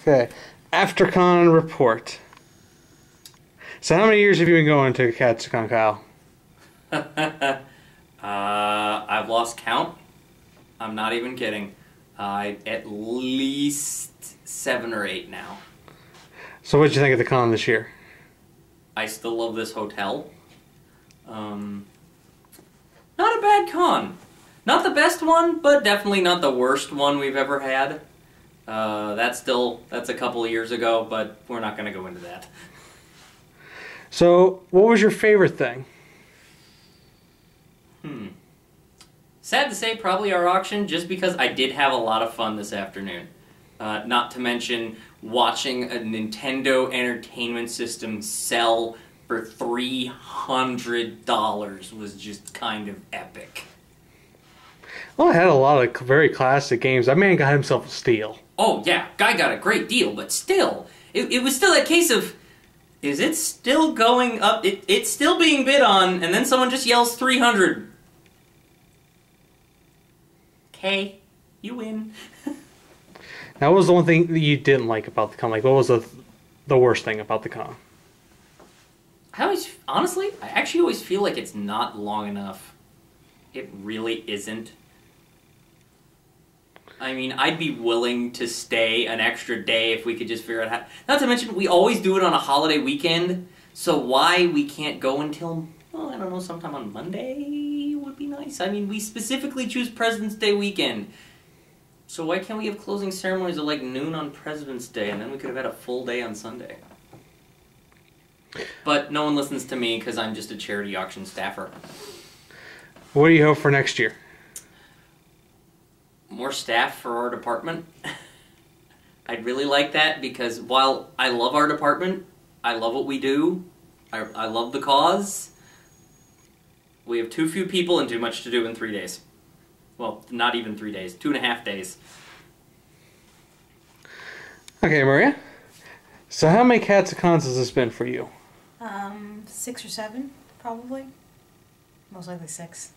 Okay. AfterCon report. So how many years have you been going to Katsucon, Kyle? I've lost count. I'm not even kidding. At least 7 or 8 now. So what did you think of the con this year? I still love this hotel. Not a bad con. Not the best one, but definitely not the worst one we've ever had. That's a couple of years ago, but we're not going to go into that. So, what was your favorite thing? Sad to say, probably our auction, just because I did have a lot of fun this afternoon. Not to mention watching a Nintendo Entertainment System sell for $300 was just kind of epic. Well, I had a lot of very classic games. That man got himself a steal. Oh yeah, guy got a great deal, but still, it was still that case of, is it still going up? It's still being bid on, and then someone just yells 300. Okay, you win. Now, what was the one thing that you didn't like about the con? Like, what was the worst thing about the con? Honestly, I actually always feel like it's not long enough. It really isn't. I mean, I'd be willing to stay an extra day if we could just figure out how... Not to mention, we always do it on a holiday weekend, so why we can't go until, well, I don't know, sometime on Monday would be nice. I mean, we specifically choose President's Day weekend. So why can't we have closing ceremonies at like noon on President's Day, and then we could have had a full day on Sunday? But no one listens to me because I'm just a charity auction staffer. What do you hope for next year? More staff for our department. I'd really like that because while I love our department, I love what we do, I love the cause, we have too few people and too much to do in 3 days. Well, not even 3 days, 2.5 days. Okay, Maria. So how many Katsucons has this been for you? 6 or 7, probably. Most likely 6.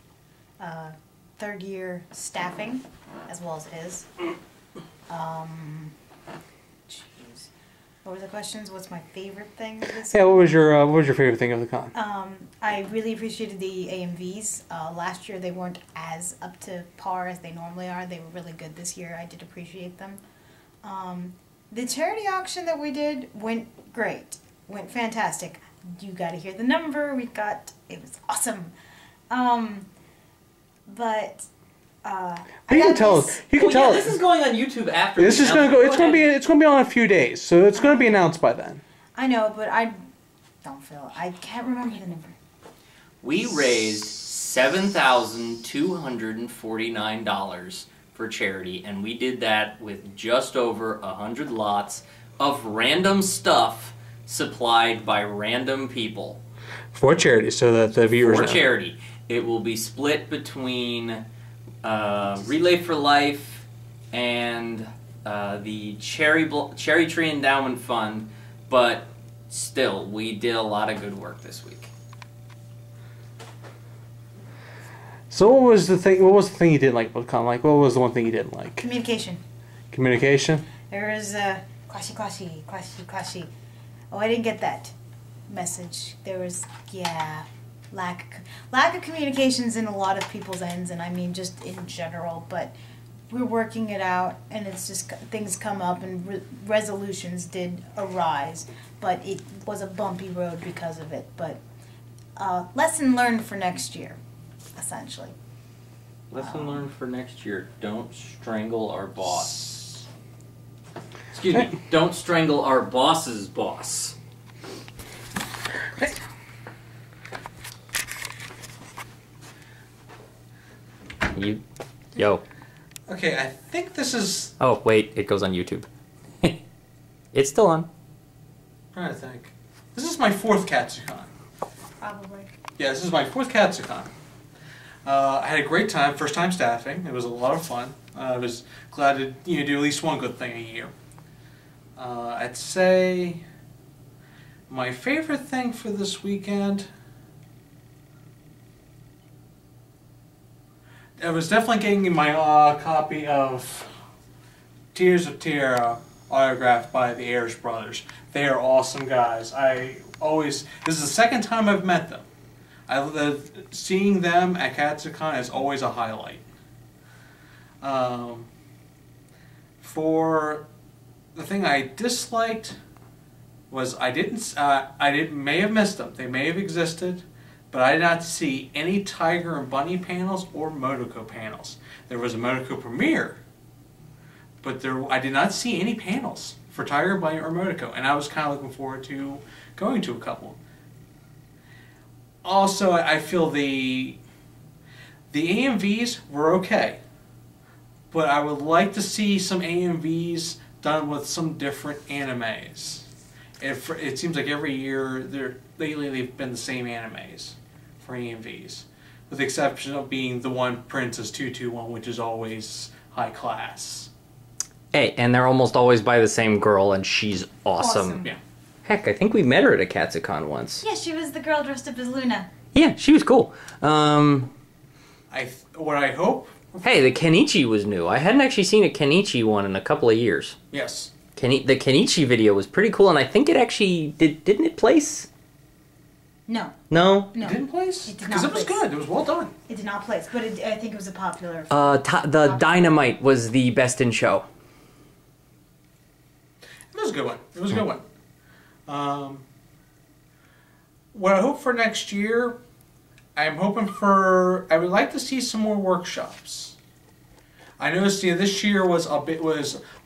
Third year staffing, as well as his. Jeez. What were the questions? What's my favorite thing of this? Yeah, what was your favorite thing of the con? I really appreciated the AMVs. Last year they weren't as up to par as they normally are. They were really good this year. I did appreciate them. The charity auction that we did went great. Went fantastic. You got to hear the number we got. It was awesome. But you can tell us. You can tell us. This is going on YouTube after. This is going to go. It's going to be. It's going to be on in a few days, so it's going to be announced by then. I know, but I don't feel. I can't remember the number. We raised $7,249 for charity, and we did that with just over 100 lots of random stuff supplied by random people. For charity, so that the viewers know. For charity. It will be split between Relay for Life and the Cherry Tree Endowment Fund, but still, we did a lot of good work this week. So what was the thing? What was the thing you didn't like about the con? Like, what was the one thing you didn't like? Communication. Communication. There was classy. Oh, I didn't get that message. There was lack of communications in a lot of people's ends, and I mean just in general. But we're working it out, and it's just things come up, and resolutions did arise. But it was a bumpy road because of it. But lesson learned for next year, essentially. Lesson learned for next year: don't strangle our boss. Excuse me, don't strangle our boss's boss. Hey. Yo. Okay, I think this is... Oh, wait, it goes on YouTube. It's still on. I'm trying to think. This is my 4th Katsucon. Probably. Yeah, this is my 4th Katsucon. I had a great time, first time staffing. It was a lot of fun. I was glad to do at least one good thing a year. I'd say my favorite thing for this weekend... I was definitely getting my copy of Tears of Tierra autographed by the Ayers brothers. They are awesome guys. This is the second time I've met them. Seeing them at Katsucon is always a highlight. For the thing I disliked was I may have missed them. They may have existed, but I did not see any Tiger and Bunny panels or Motoko panels. There was a Motoko premiere, but I did not see any panels for Tiger, Bunny, or Motoko, and I was kind of looking forward to going to a couple. Also, I feel the AMVs were okay, but I would like to see some AMVs done with some different animes. It seems like every year lately they've been the same animes for AMVs, with the exception of being the one Princess 221, which is always high class. Hey, and they're almost always by the same girl, and she's awesome. Yeah. Heck, I think we met her at a Katsucon once. Yeah, she was the girl dressed up as Luna. Yeah, she was cool. What I hope. Hey, the Kenichi was new. I hadn't actually seen a Kenichi one in a couple of years. Yes. The Kenichi video was pretty cool, and I think it actually didn't it place? No. No? No. It didn't place? It did Because not it was place. good. It was well done. It did not place, but I think it was a popular. The Dynamite was the best in show. It was a good one. It was a good one. What I hope for next year, I would like to see some more workshops. I noticed this year was a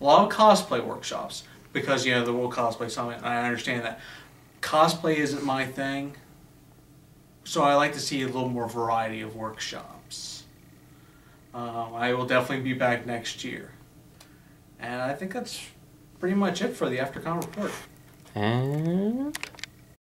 lot of cosplay workshops because the World Cosplay Summit, and I understand that cosplay isn't my thing, so I like to see a little more variety of workshops. I will definitely be back next year, and I think that's pretty much it for the AfterCon report. All